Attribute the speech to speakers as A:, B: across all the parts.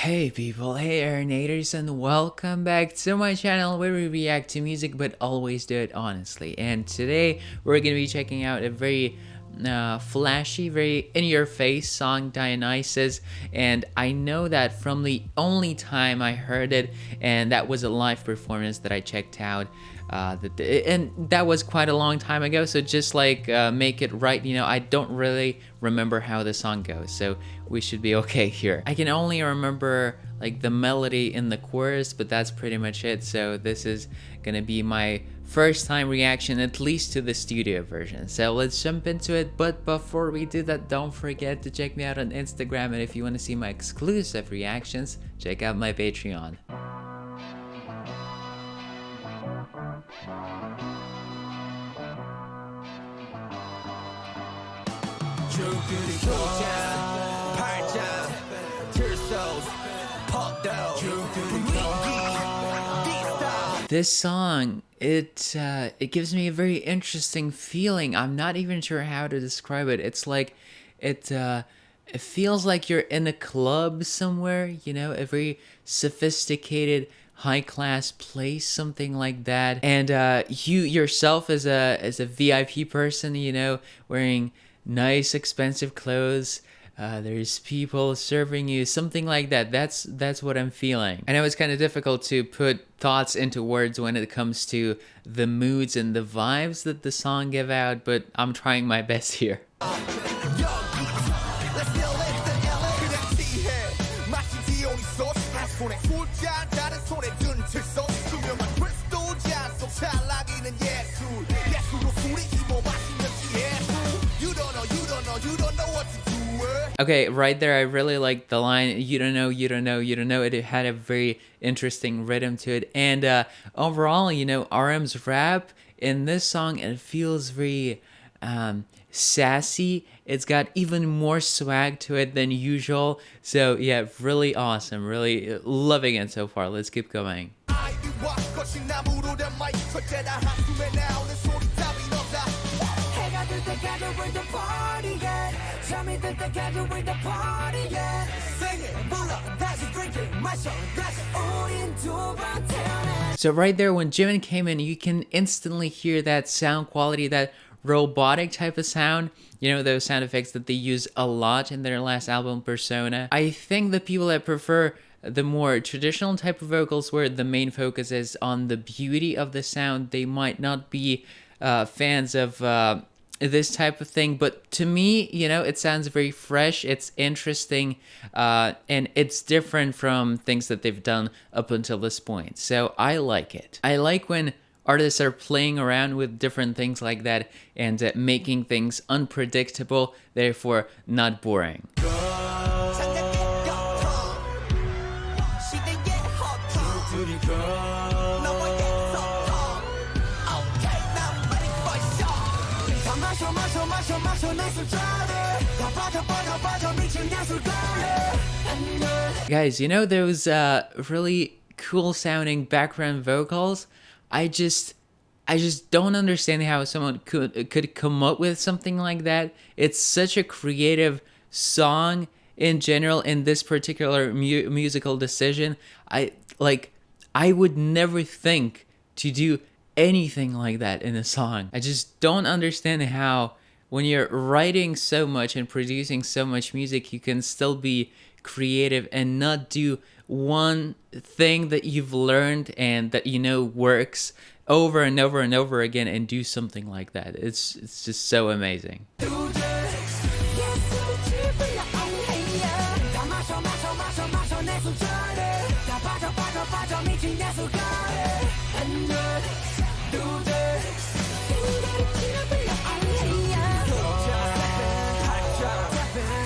A: Hey people, hey Aeronators, and welcome back to my channel where we react to music but always do it honestly. And today we're going to be checking out a very flashy, very in-your-face song, Dionysus. And I know that from the only time I heard it, and that was a live performance that I checked out, and that was quite a long time ago, so just like make it right, I don't really remember how the song goes, so we should be okay here. I can only remember like the melody in the chorus, but that's pretty much it. So this is gonna be my first time reaction, at least to the studio version. So let's jump into it. But before we do that, don't forget to check me out on Instagram, and if you want to see my exclusive reactions, check out my Patreon. This song, it gives me a very interesting feeling. I'm not even sure how to describe it. It's like it feels like you're in a club somewhere, a very sophisticated, high-class place, something like that. And you yourself as a VIP person, wearing nice expensive clothes, there's people serving you, something like that. That's what I'm feeling. I know it's kind of difficult to put thoughts into words when it comes to the moods and the vibes that the song give out, but I'm trying my best here. Okay, right there, I really like the line, you don't know, you don't know, you don't know. It had a very interesting rhythm to it. And overall, RM's rap in this song, it feels very sassy. It's got even more swag to it than usual. So yeah, really awesome. Really loving it so far. Let's keep going. So right there, when Jimin came in, you can instantly hear that sound quality, that robotic type of sound, those sound effects that they use a lot in their last album, Persona. I think the people that prefer the more traditional type of vocals where the main focus is on the beauty of the sound, they might not be fans of this type of thing, but to me, it sounds very fresh, it's interesting, and it's different from things that they've done up until this point. So I like it. I like when artists are playing around with different things like that and making things unpredictable, therefore not boring. Guys, those really cool sounding background vocals? I just don't understand how someone could come up with something like that. It's such a creative song in general. In this particular musical decision, I would never think to do anything like that in a song. I just don't understand how, when you're writing so much and producing so much music, you can still be creative and not do one thing that you've learned and that works over and over and over again and do something like that. It's just so amazing.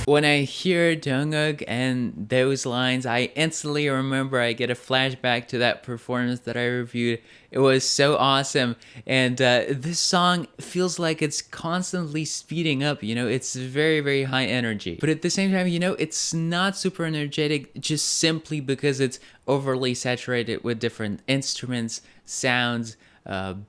A: When I hear Jungkook and those lines, I instantly remember, I get a flashback to that performance that I reviewed. It was so awesome. And this song feels like it's constantly speeding up, it's very, very high energy. But at the same time, it's not super energetic just simply because it's overly saturated with different instruments, sounds,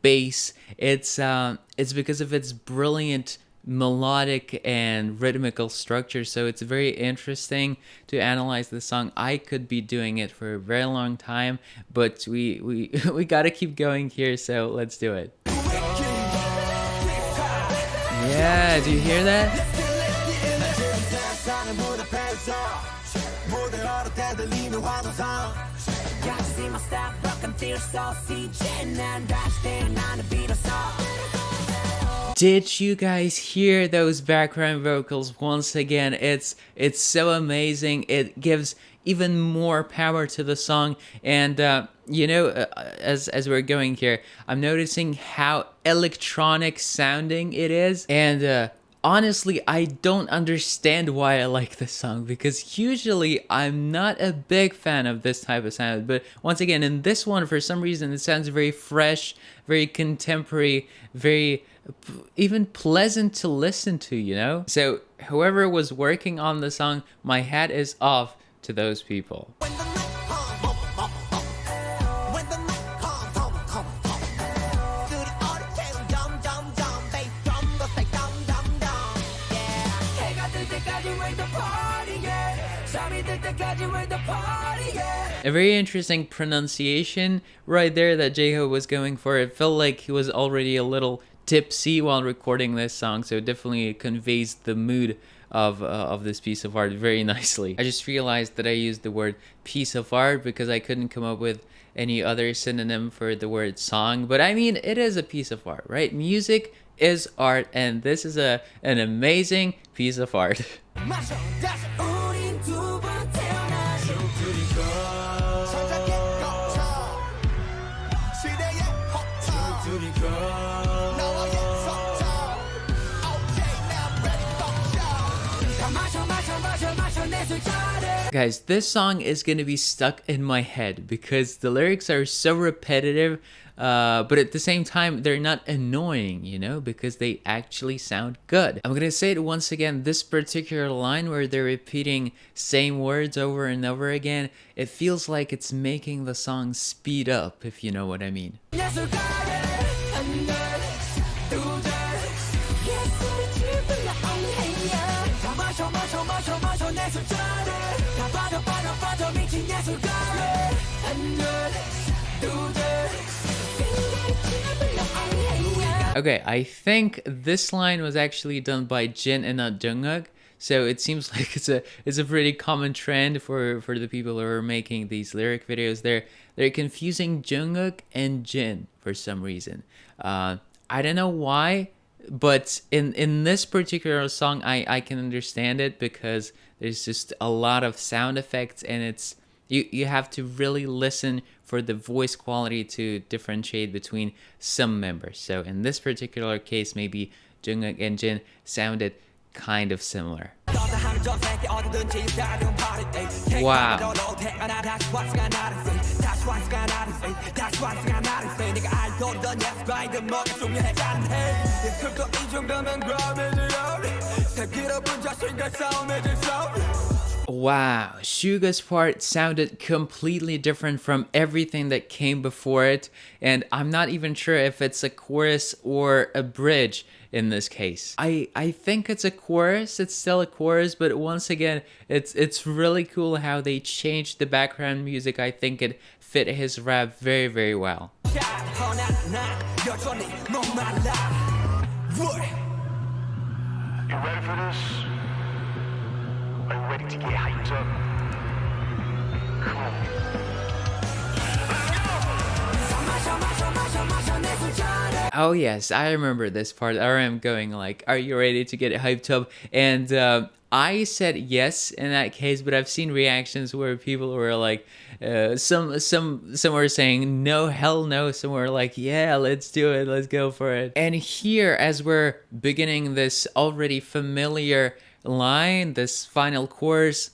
A: bass. It's because of its brilliant melodic and rhythmical structure, so it's very interesting to analyze the song. I could be doing it for a very long time, but we we gotta keep going here, so let's do it. Yeah, do you hear that? Did you guys hear those background vocals? Once again, it's so amazing. It gives even more power to the song. And as we're going here, I'm noticing how electronic sounding it is. And honestly, I don't understand why I like this song, because usually I'm not a big fan of this type of sound. But once again, in this one, for some reason, it sounds very fresh, very contemporary, very even pleasant to listen to, you know? So whoever was working on the song, my hat is off to those people. A very interesting pronunciation right there that J-Hope was going for. It felt like he was already a little tipsy while recording this song, so it definitely conveys the mood of this piece of art very nicely. I just realized that I used the word piece of art because I couldn't come up with any other synonym for the word song, but I mean, it is a piece of art, right? Music is art, and this is an amazing piece of art. Guys, this song is gonna be stuck in my head because the lyrics are so repetitive, but at the same time, they're not annoying, you know, because they actually sound good. I'm gonna say it once again, this particular line where they're repeating same words over and over again, it feels like it's making the song speed up, if you know what I mean. Okay, I think this line was actually done by Jin and not Jungkook, so it seems like it's a pretty common trend for the people who are making these lyric videos. They're confusing Jungkook and Jin for some reason. I don't know why, but in this particular song, I can understand it because there's just a lot of sound effects, and it's you have to really listen for the voice quality to differentiate between some members. So in this particular case, maybe Jungkook and Jin sounded kind of similar. Wow. Wow, Suga's part sounded completely different from everything that came before it, and I'm not even sure if it's a chorus or a bridge in this case. I think it's a chorus, it's still a chorus, but once again, it's really cool how they changed the background music. I think it fit his rap very, very well.
B: You ready for this? Are you ready to get hyped up? Come on.
A: Oh yes, I remember this part. I am going like, are you ready to get hyped up? And I said yes in that case, but I've seen reactions where people were like, some were saying no, hell no. Some were like, yeah, let's do it, let's go for it. And here, as we're beginning this already familiar line, this final chorus,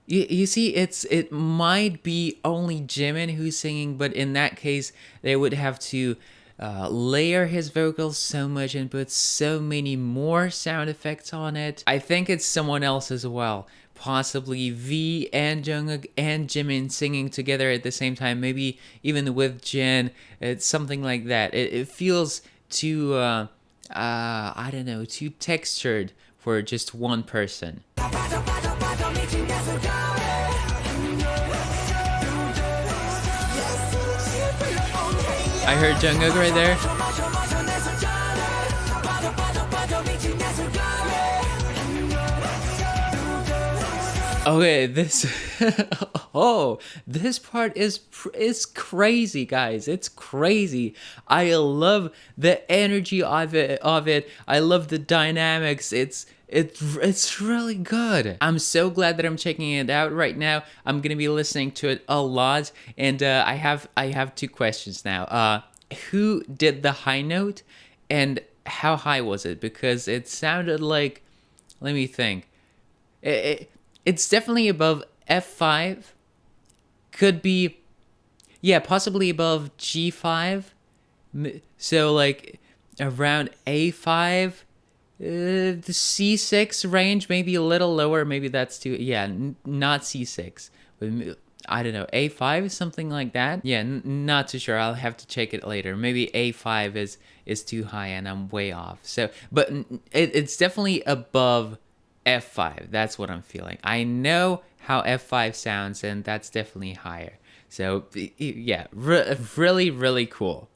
A: you see, it might be only Jimin who's singing, but in that case, they would have to layer his vocals so much and put so many more sound effects on it. I think it's someone else as well. Possibly V and Jungkook and Jimin singing together at the same time. Maybe even with Jin. It's something like that. It feels too I don't know, too textured for just one person. I heard Jungkook right there. Okay, this oh, this part is crazy, guys. It's crazy. I love the energy of it. I love the dynamics. It's really good. I'm so glad that I'm checking it out right now. I'm gonna be listening to it a lot, and I have two questions now. Who did the high note, and how high was it? Because it sounded like, let me think. It's definitely above F5. Could be, yeah, possibly above G5. So like around A5. The C6 range, maybe a little lower. Maybe that's too, yeah, not C6. But I don't know, A5, something like that. Yeah, not too sure. I'll have to check it later. Maybe A5 is too high and I'm way off. So, but it's definitely above F5. That's what I'm feeling. I know how F5 sounds, and that's definitely higher. So yeah, really, really cool.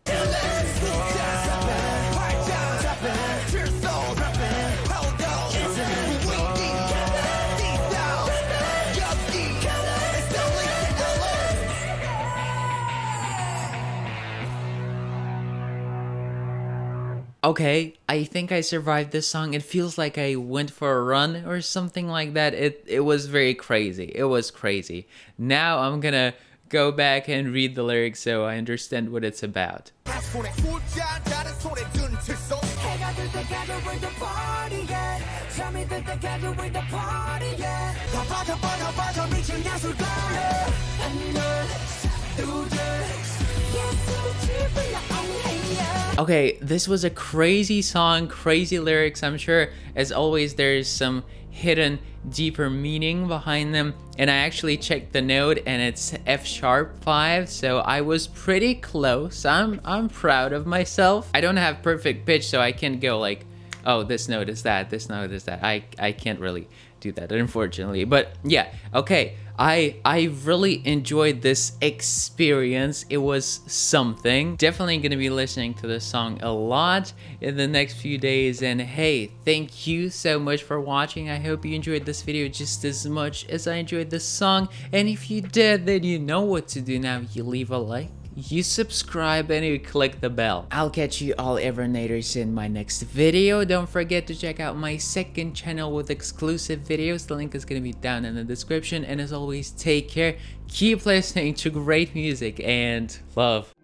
A: Okay, I think I survived this song. It feels like I went for a run or something like that. It was very crazy. It was crazy. Now I'm gonna go back and read the lyrics so I understand what it's about. Okay, this was a crazy song, crazy lyrics. I'm sure, as always, there's some hidden, deeper meaning behind them. And I actually checked the note, and it's F#5, so I was pretty close. I'm proud of myself. I don't have perfect pitch, so I can't go like, oh, this note is that, this note is that. I can't really do that, unfortunately. But yeah, okay. I really enjoyed this experience. It was something. Definitely gonna be listening to this song a lot in the next few days. And hey, thank you so much for watching. I hope you enjoyed this video just as much as I enjoyed this song. And if you did, then you know what to do now. You leave a like, you subscribe, and you click the bell. I'll catch you all Evernators in my next video. Don't forget to check out my second channel with exclusive videos. The link is gonna be down in the description. And as always, take care, keep listening to great music, and love.